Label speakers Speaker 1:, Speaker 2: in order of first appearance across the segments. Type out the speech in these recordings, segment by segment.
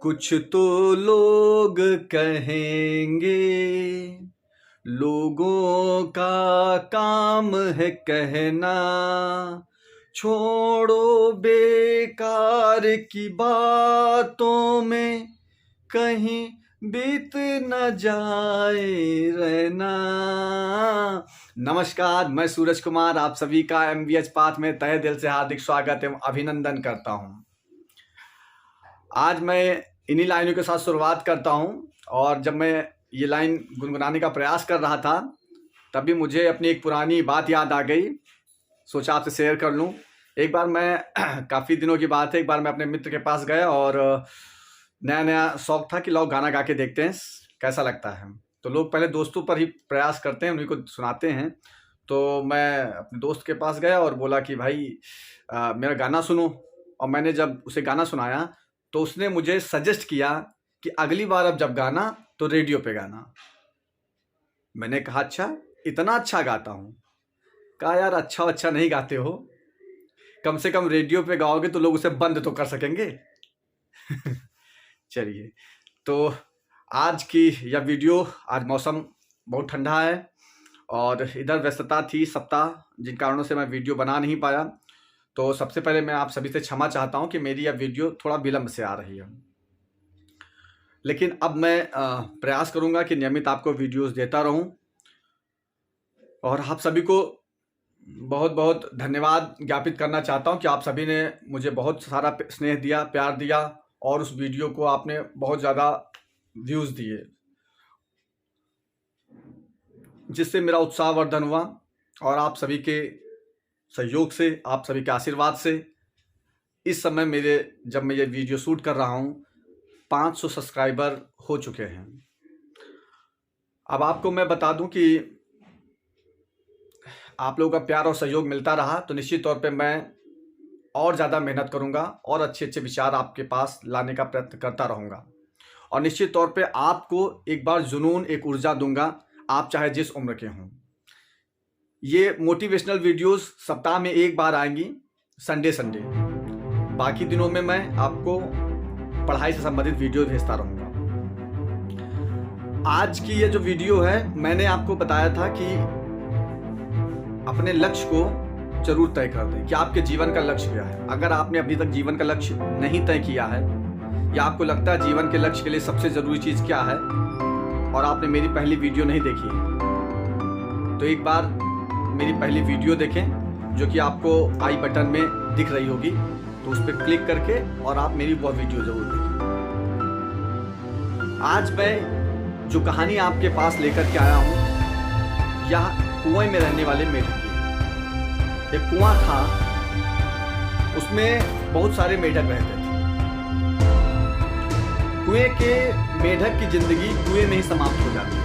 Speaker 1: कुछ तो लोग कहेंगे, लोगों का काम है कहना। छोड़ो बेकार की बातों में, कहीं बीत न जाए रहना। नमस्कार, मैं सूरज कुमार आप सभी का MVH पाथ में तहे दिल से हार्दिक स्वागत एवं अभिनंदन करता हूं। आज मैं इन्हीं लाइनों के साथ शुरुआत करता हूं और जब मैं ये लाइन गुनगुनाने का प्रयास कर रहा था तभी मुझे अपनी एक पुरानी बात याद आ गई। सोचा आपसे शेयर कर लूं। एक बार मैं काफ़ी दिनों की बात है, एक बार मैं अपने मित्र के पास गया और नया नया शौक था कि लोग गाना गा के देखते हैं कैसा लगता है। तो लोग पहले दोस्तों पर ही प्रयास करते हैं, उन्हीं को सुनाते हैं। तो मैं अपने दोस्त के पास गया और बोला कि भाई मेरा गाना सुनो। और मैंने जब उसे गाना सुनाया तो उसने मुझे सजेस्ट किया कि अगली बार अब जब गाना तो रेडियो पे गाना। मैंने कहा अच्छा, इतना अच्छा गाता हूँ? कहा यार अच्छा नहीं गाते हो, कम से कम रेडियो पे गाओगे तो लोग उसे बंद तो कर सकेंगे। चलिए, तो आज की यह वीडियो, आज मौसम बहुत ठंडा है और इधर व्यस्तता थी सप्ताह, जिन कारणों से मैं वीडियो बना नहीं पाया। तो सबसे पहले मैं आप सभी से क्षमा चाहता हूं कि मेरी यह वीडियो थोड़ा विलंब से आ रही है, लेकिन अब मैं प्रयास करूंगा कि नियमित आपको वीडियोस देता रहूं। और आप सभी को बहुत बहुत धन्यवाद ज्ञापित करना चाहता हूं कि आप सभी ने मुझे बहुत सारा स्नेह दिया, प्यार दिया और उस वीडियो को आपने बहुत ज़्यादा व्यूज़ दिए, जिससे मेरा उत्साहवर्धन हुआ। और आप सभी के सहयोग से, आप सभी के आशीर्वाद से इस समय जब मैं ये वीडियो शूट कर रहा हूँ 500 सब्सक्राइबर हो चुके हैं। अब आपको मैं बता दूं कि आप लोगों का प्यार और सहयोग मिलता रहा तो निश्चित तौर पे मैं और ज़्यादा मेहनत करूंगा और अच्छे अच्छे विचार आपके पास लाने का प्रयत्न करता रहूंगा। और निश्चित तौर पे आपको एक बार जुनून, एक ऊर्जा दूंगा, आप चाहे जिस उम्र के हों। ये मोटिवेशनल वीडियोस सप्ताह में एक बार आएंगी, संडे। बाकी दिनों में मैं आपको पढ़ाई से संबंधित वीडियो भेजता रहूंगा। आज की ये जो वीडियो है, मैंने आपको बताया था कि अपने लक्ष्य को जरूर तय कर दें कि आपके जीवन का लक्ष्य क्या है। अगर आपने अभी तक जीवन का लक्ष्य नहीं तय किया है या आपको लगता है जीवन के लक्ष्य के लिए सबसे जरूरी चीज क्या है और आपने मेरी पहली वीडियो नहीं देखी है, तो एक बार मेरी पहली वीडियो देखें जो कि आपको आई बटन में दिख रही होगी, तो उस पर क्लिक करके और आप मेरी वह वीडियो जरूर देखें। आज मैं जो कहानी आपके पास लेकर के आया हूं, यह कुएं में रहने वाले मेढक की। एक कुआं था, उसमें बहुत सारे मेढक रहते थे। कुएं के मेढक की जिंदगी कुएं में ही समाप्त हो जाती है,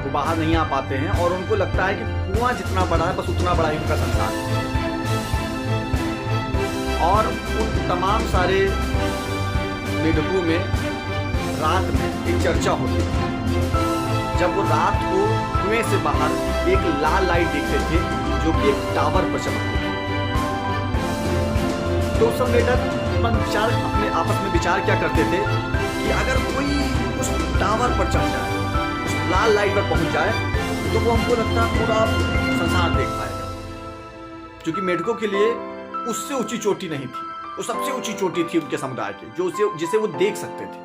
Speaker 1: वो बाहर नहीं आ पाते हैं और उनको लगता है कि कुआं जितना बड़ा है बस उतना बड़ा ही उनका संसार है। और उन तमाम सारे मेढकों में रात में एक चर्चा होती थी। जब वो रात को कुएं से बाहर एक लाल लाइट देखते थे जो कि एक टावर पर चमकती थी, तो सब मेढक अपने आपस में विचार क्या करते थे कि अगर कोई उस टावर पर चढ़ जाए, उस लाल लाइट पर पहुंच जाए, तो वो हमको लगता है पूरा संसार देख पाएगा। क्योंकि मेढकों के लिए उससे ऊंची चोटी नहीं थी, वो सबसे ऊंची चोटी थी उनके समुदाय की, जिसे वो देख सकते थे।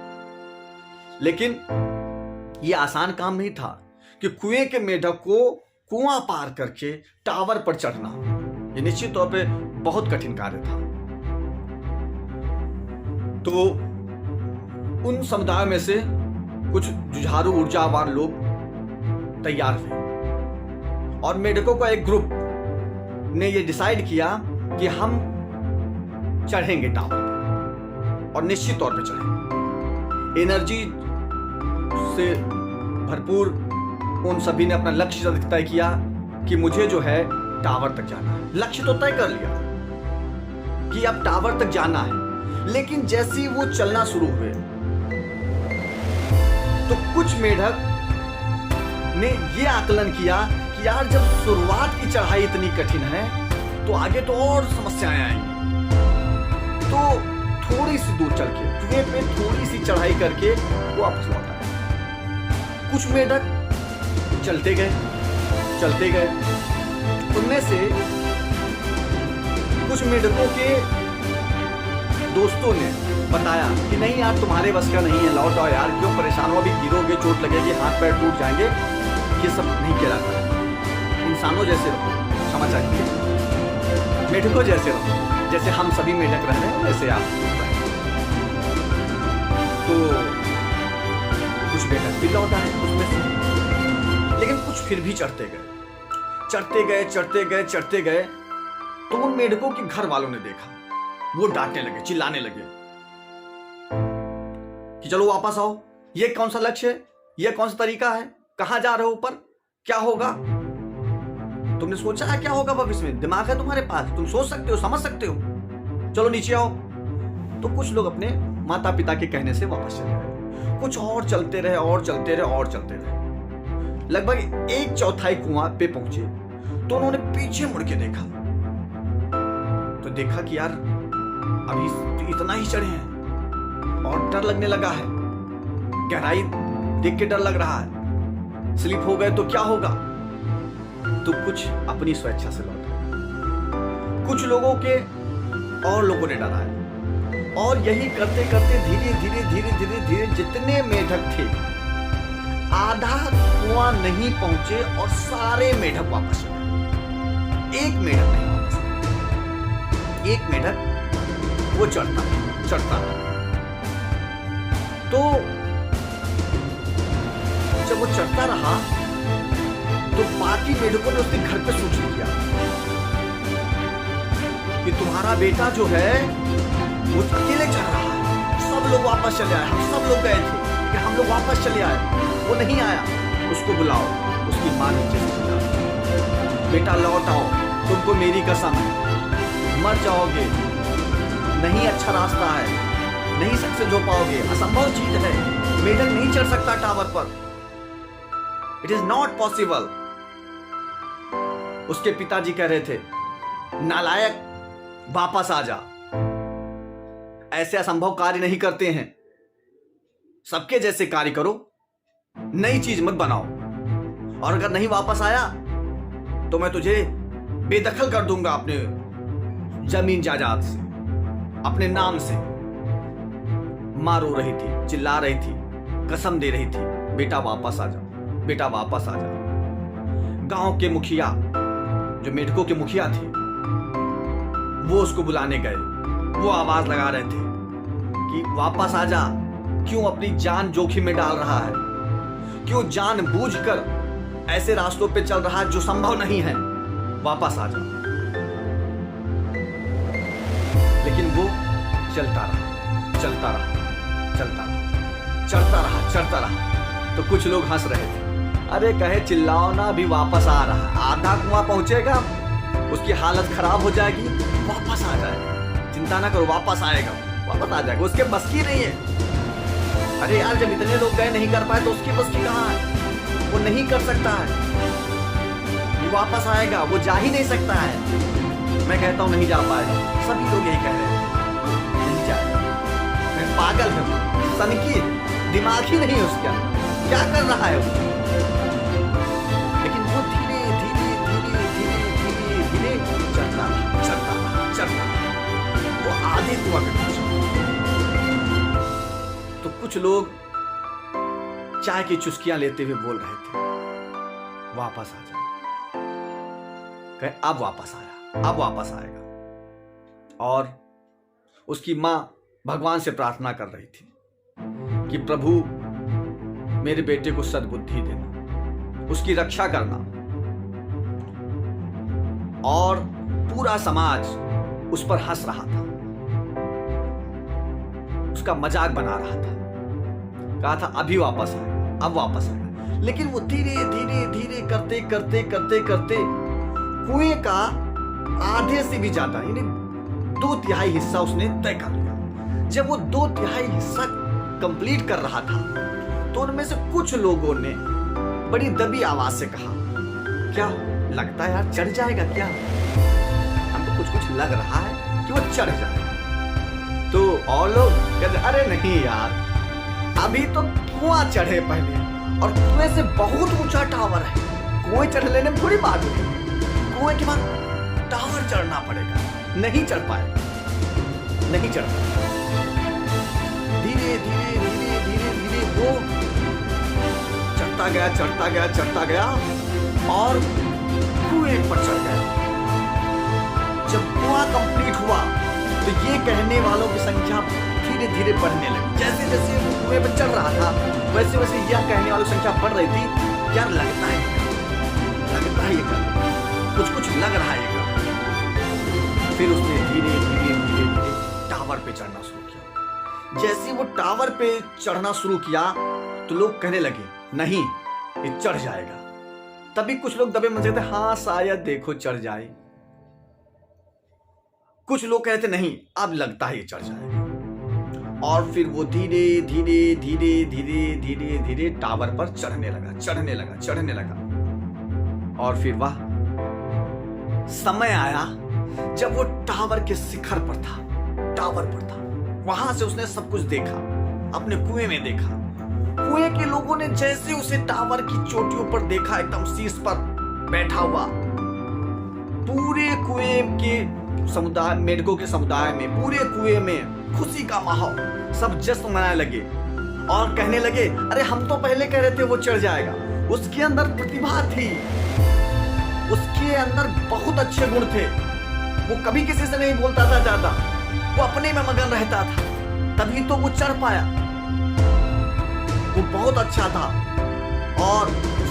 Speaker 1: लेकिन ये आसान काम नहीं था कि कुएं के मेढक को कुआं पार करके टावर पर चढ़ना, ये निश्चित तौर पे बहुत कठिन कार्य था। तो उन समुदाय में से कुछ जुझारू ऊर्जावान लोग तैयार हुए और मेढकों का एक ग्रुप ने ये डिसाइड किया कि हम चढ़ेंगे टावर और निश्चित तौर पे चढ़ेंगे। एनर्जी से भरपूर उन सभी ने अपना लक्ष्य तय किया कि मुझे जो है टावर तक जाना है। लक्ष्य तो तय कर लिया कि अब टावर तक जाना है, लेकिन जैसे ही वो चलना शुरू हुए तो कुछ मेढक ने ये आकलन किया कि यार जब शुरुआत की चढ़ाई इतनी कठिन है तो आगे तो और समस्याएं आएंगी। तो थोड़ी सी दूर चल के कुएं पे थोड़ी सी चढ़ाई करके वो वापस लौट आए। कुछ मेढक चलते गए। उनमें से कुछ मेढकों के दोस्तों ने बताया कि नहीं यार, तुम्हारे बस का नहीं है, लौट आओ यार, क्यों परेशान हो, अभी गिरोगे, चोट लगेगी, हाथ पैर टूट जाएंगे, ये सब नहीं कहलाता। इंसानों जैसे रहो, क्षमा चाहिए, मेढकों जैसे रहो, जैसे हम सभी मेढक रह रहे हैं वैसे आप रहे। तो कुछ मेढक भी लौट आए उसमें से, लेकिन कुछ फिर भी चढ़ते गए। तो उन मेढकों के घर वालों ने देखा, वो डांटने लगे, चिल्लाने लगे कि चलो वापस आओ, ये कौन सा लक्ष्य है, ये कौन सा तरीका है, कहां जा रहे हो ऊपर, क्या होगा, तुमने सोचा है क्या होगा भविष्य में, दिमाग है तुम्हारे पास, तुम सोच सकते हो, समझ सकते हो, चलो नीचे आओ। तो कुछ लोग अपने माता पिता के कहने से वापस चले गए, कुछ और चलते रहे। लगभग 1/4 कुआं पे पहुंचे तो उन्होंने पीछे मुड़ के देखा, तो देखा कि यार अभी तो इतना ही चढ़े हैं और डर लगने लगा है, गहराई देख के डर लग रहा है, स्लिप हो गए तो क्या होगा। तो कुछ अपनी स्वेच्छा से लौटे, कुछ लोगों ने डराया, और यही करते धीरे जितने मेढक थे आधा कुआं नहीं पहुंचे और सारे मेढक वापस चले। एक मेढक नहीं वापस आया, एक मेढक वो चढ़ता रहा। तो जब वो चढ़ता रहा तो बाकी मेढकों ने उसके घर पे सूचना किया कि तुम्हारा बेटा जो है वो अकेले चढ़ रहा है, सब लोग वापस चले आए, हम सब लोग गए थे कि हम लोग वापस चले आए, वो नहीं आया, उसको बुलाओ। उसकी मां नीचे से चिल्लाई, बेटा लौट आओ, तुमको मेरी कसम है, मर जाओगे, नहीं अच्छा रास्ता है, नहीं सक्सेस हो पाओगे, असंभव चीज है, मेढक नहीं चढ़ सकता टावर पर, इट इज नॉट पॉसिबल। उसके पिताजी कह रहे थे, नालायक, वापस आ जा, ऐसे असंभव कार्य नहीं करते हैं, सबके जैसे कार्य करो, नई चीज मत बनाओ, और अगर नहीं वापस आया तो मैं तुझे बेदखल कर दूंगा अपने जमीन जायदाद से, अपने नाम से। मां रो रही थी, चिल्ला रही थी, कसम दे रही थी, बेटा वापस आ जा, बेटा वापस आ जा। गांव के मुखिया, जो मेढकों के मुखिया थे, वो उसको बुलाने गए, वो आवाज लगा रहे थे कि वापस आ जा, क्यों अपनी जान जोखिम में डाल रहा है, क्यों जानबूझकर ऐसे रास्तों पे चल रहा है जो संभव नहीं है, वापस आ जा। लेकिन वो चढ़ता रहा। तो कुछ लोग हंस रहे थे, अरे कहे चिल्लाओ ना, अभी वापस आ रहा है, आधा कुआं पहुंचेगा, उसकी हालत खराब हो जाएगी, वापस आ जाएगा, चिंता ना करो, वापस आएगा, वापस आ जाएगा, उसके बस की नहीं है। अरे यार, जब इतने लोग गए नहीं कर पाए तो उसकी बस की कहां है, वो नहीं कर सकता है, वो वापस आएगा, वो जा ही नहीं सकता है। मैं कहता हूं नहीं जा पाएगा, सभी लोग यही कह रहे हैं, नहीं जाएगा, मैं पागल है, सनकी, दिमाग ही नहीं है उसके अंदर, क्या कर रहा है वो। लेकिन वो धीरे चढ़ता, वो आधे कुआं पे पहुंचा। तो कुछ लोग चाय की चुस्कियां लेते हुए बोल रहे थे, वापस आ जा, कहे अब वापस आएगा। और उसकी मां भगवान से प्रार्थना कर रही थी कि प्रभु मेरे बेटे को सद्बुद्धि देना, उसकी रक्षा करना। और पूरा समाज उस पर हंस रहा था, उसका मजाक बना रहा था, कहा था अभी वापस आएगा, अब वापस आएगा। लेकिन वो धीरे करते कुएं का आधे से भी ज्यादा, यानी 2/3 हिस्सा उसने तय कर लिया। जब वो 2/3 हिस्सा कंप्लीट कर रहा था तो उनमें से कुछ लोगों ने बड़ी दबी आवाज से कहा, क्या लगता है यार चढ़ जाएगा क्या, हमको कुछ लग रहा है कि वो चढ़ जाएगा। तो और लोग कहते अरे नहीं यार, अभी तो कुआं चढ़े पहले, और कुएं से बहुत ऊंचा टावर है, कुएं चढ़ लेने में थोड़ी बात हुई, कुएं के बाद टावर चढ़ना पड़ेगा। नहीं चढ़ पाए, नहीं चढ़ पाए। धीरे धीरे धीरे धीरे धीरे वो चढ़ता गया, चढ़ता गया, चढ़ता गया और कुएं पर चढ़ गया। जब कुआं कंप्लीट हुआ तो ये कहने वालों की संख्या धीरे धीरे बढ़ने लगी। जैसे जैसे वो कुएं पर चढ़ रहा था वैसे वैसे यह कहने वालों की संख्या बढ़ रही थी। यार लगता है ये कर, कुछ कुछ लग रहा है ये कर। फिर उसने धीरे धीरे धीरे धीरे टावर पे चढ़ना शुरू किया। जैसे वो टावर पे चढ़ना शुरू किया तो लोग कहने लगे नहीं ये चढ़ जाएगा। तभी कुछ लोग दबे मन से कहते हाँ शायद देखो चढ़ जाए। कुछ लोग कहते नहीं अब लगता है ये चढ़ जाएगा। और फिर वो धीरे धीरे धीरे धीरे धीरे धीरे टावर पर चढ़ने लगा, चढ़ने लगा, चढ़ने लगा। और फिर वह समय आया जब वो टावर के शिखर पर था, टावर पर था। वहां से उसने सब कुछ देखा, अपने कुएं में देखा। कुएं के लोगों ने जैसे उसे टावर की चोटियों पर देखा, एकदम शीर्ष पर बैठा हुआ, पूरे कुएं के समुदाय, मेढकों के समुदाय में, पूरे कुएं में खुशी का माहौल, सब जश्न मनाने लगे और कहने लगे अरे हम तो पहले कह रहे थे वो चढ़ जाएगा। उसके अंदर प्रतिभा थी, उसके अंदर बहुत अच्छे गुण थे। वो कभी किसी से नहीं बोलता था ज्यादा, वो अपने में मगन रहता था, तभी तो वो चढ़ पाया। वो बहुत अच्छा था और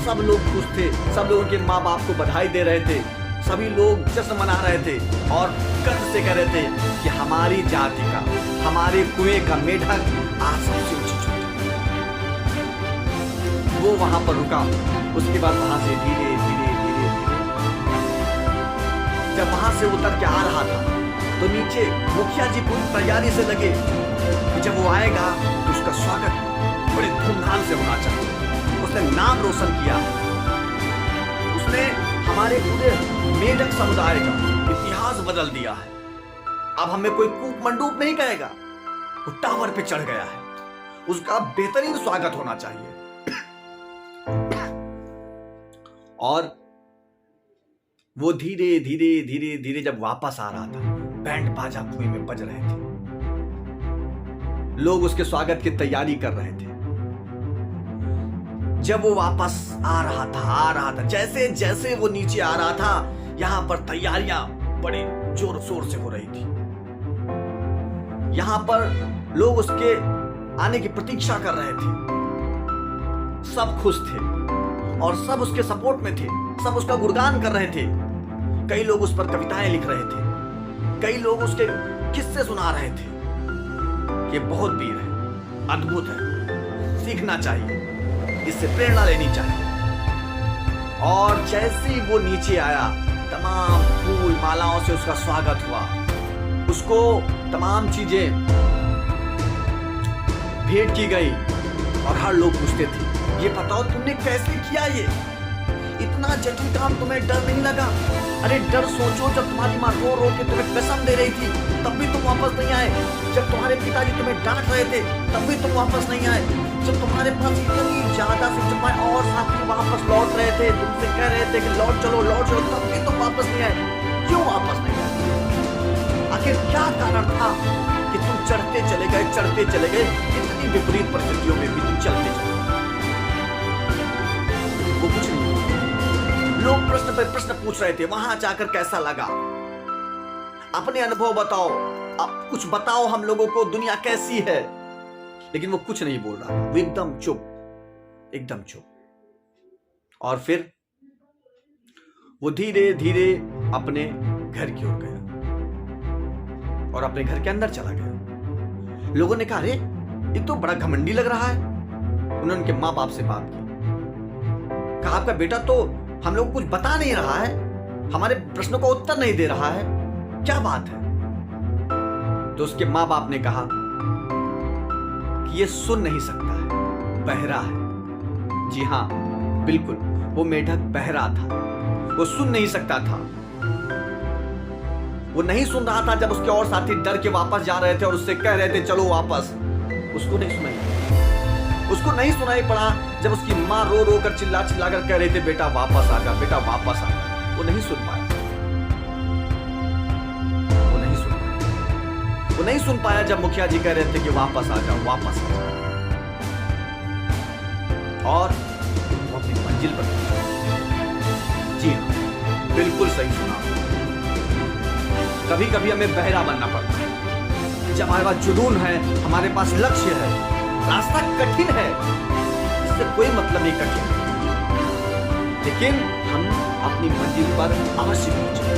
Speaker 1: सब लोग खुश थे, सब लोग उनके माँ बाप को बधाई दे रहे थे, सभी लोग जश्न मना रहे थे और गर्व से कह रहे थे कि हमारी जाति का, हमारे कुएं का मेढक आज सबसे ऊंची चोटी। वो वहां पर रुका। उसके बाद वहां से धीरे धीरे धीरे धीरे जब वहां से उतर के आ रहा था तो नीचे मुखिया जी पूरी तैयारी से लगे कि जब वो आएगा तो उसका स्वागत बड़े धूमधाम से होना चाहिए। उसने नाम रोशन किया, उसने हमारे पूरे मेढक समुदाय का इतिहास बदल दिया है। अब हमें कोई कूप मंडूप नहीं कहेगा, वो टावर पे चढ़ गया है, उसका बेहतरीन स्वागत होना चाहिए। और वो धीरे धीरे धीरे धीरे जब वापस आ रहा था, बैंड बाजा कुएं में बज रहे थे, लोग उसके स्वागत की तैयारी कर रहे थे। जब वो वापस आ रहा था, जैसे जैसे वो नीचे आ रहा था, यहां पर तैयारियां बड़े जोर शोर से हो रही थी। यहां पर लोग उसके आने की प्रतीक्षा कर रहे थे, सब खुश थे और सब उसके सपोर्ट में थे, सब उसका गुणगान कर रहे थे। कई लोग उस पर कविताएं लिख रहे थे, कई लोग उसके किस्से सुना रहे थे। ये बहुत वीर है, अद्भुत है, सीखना चाहिए, इससे प्रेरणा लेनी चाहिए। और जैसे ही वो नीचे आया, तमाम फूल मालाओं से उसका स्वागत हुआ, उसको तमाम चीजें भेंट की गई और हर लोग पूछते थे ये बताओ तुमने कैसे किया, ये इतना जटिल काम, तुम्हें डर नहीं लगा? अरे डर सोचो, जब तुम्हारी माँ रो रो के तुम्हें कसम दे रही थी तब भी तुम वापस नहीं आए, जब तुम्हारे पिताजी तुम्हें डांट रहे थे तब भी तुम वापस नहीं आए, जब तुम्हारे पास इतनी ज्यादा से जमाए और साथी वापस लौट रहे थे, तुमसे कह रहे थे कि लौट चलो तब भी तुम वापस नहीं आए। क्यों वापस नहीं आए? आखिर क्या कारण था कि तुम चढ़ते चले गए, इतनी विपरीत परिस्थितियों में भी तुम चलते चले? वो कुछ नहीं। लोग प्रश्न पर प्रश्न पूछ रहे थे, वहां जाकर कैसा लगा, अपने अनुभव बताओ, अब कुछ बताओ हम लोगों को, दुनिया कैसी है। लेकिन वो कुछ नहीं बोल रहा, वो एकदम चुप, एकदम चुप। और फिर वो धीरे धीरे अपने घर की ओर गया और अपने घर के अंदर चला गया। लोगों ने कहा अरे ये तो बड़ा घमंडी लग रहा है। उन्होंने उनके माँ बाप से बात की, कहा आपका बेटा तो हम लोग कुछ बता नहीं रहा है, हमारे प्रश्नों का उत्तर नहीं दे रहा है, क्या बात है? तो उसके माँ बाप ने कहा कि ये सुन नहीं सकता है, बहरा है। जी हाँ बिल्कुल, वो मेढक बहरा था, वो सुन नहीं सकता था। वो नहीं सुन रहा था जब उसके और साथी डर के वापस जा रहे थे और उससे कह रहे थे चलो वापस। उसको नहीं सुनाई, उसको नहीं सुनाई पड़ा जब उसकी माँ रो रो कर चिल्ला चिल्ला कर कह रहे थे बेटा वापस आ जा, बेटा वापस आ जा। वो नहीं सुन पाया, वो नहीं सुन पाया जब मुखिया जी कह रहे थे कि वापस आ जाओ, वापस आ जाओ। और वो अपनी मंजिल पर पहुंचे। जी हाँ, बिल्कुल सही सुना। कभी कभी हमें बहरा बनना पड़ता है। जब हमारे पास जुनून है, हमारे पास लक्ष्य है, रास्ता कठिन है, इससे कोई मतलब नहीं कठिन, लेकिन हम अपनी मंजिल पर अवश्य पहुंचेंगे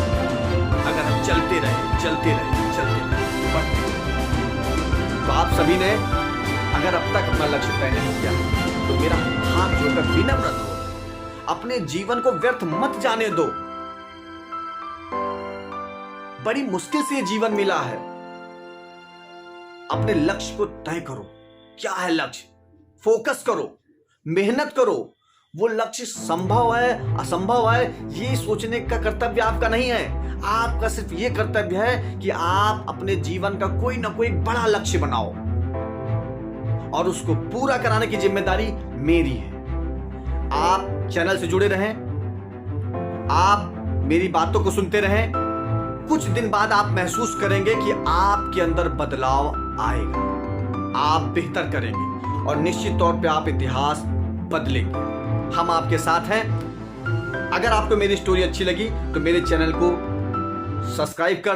Speaker 1: अगर हम चलते रहे, चलते रहे, चलते रहे। तो आप सभी ने अगर अब तक अपना लक्ष्य तय नहीं किया तो मेरा हाथ जोड़कर विनम्र हो, अपने जीवन को व्यर्थ मत जाने दो। बड़ी मुश्किल से जीवन मिला है। अपने लक्ष्य को तय करो। क्या है लक्ष्य? फोकस करो, मेहनत करो। वो लक्ष्य संभव है असंभव है ये सोचने का कर्तव्य आपका नहीं है। आपका सिर्फ ये कर्तव्य है कि आप अपने जीवन का कोई ना कोई बड़ा लक्ष्य बनाओ और उसको पूरा कराने की जिम्मेदारी मेरी है। आप चैनल से जुड़े रहें, आप मेरी बातों को सुनते रहें। कुछ दिन बाद आप महसूस करेंगे कि आपके अंदर बदलाव आएगा, आप बेहतर करेंगे और निश्चित तौर पे आप इतिहास बदलेंगे। हम आपके साथ हैं। अगर आपको मेरी स्टोरी अच्छी लगी तो मेरे चैनल को सब्सक्राइब कर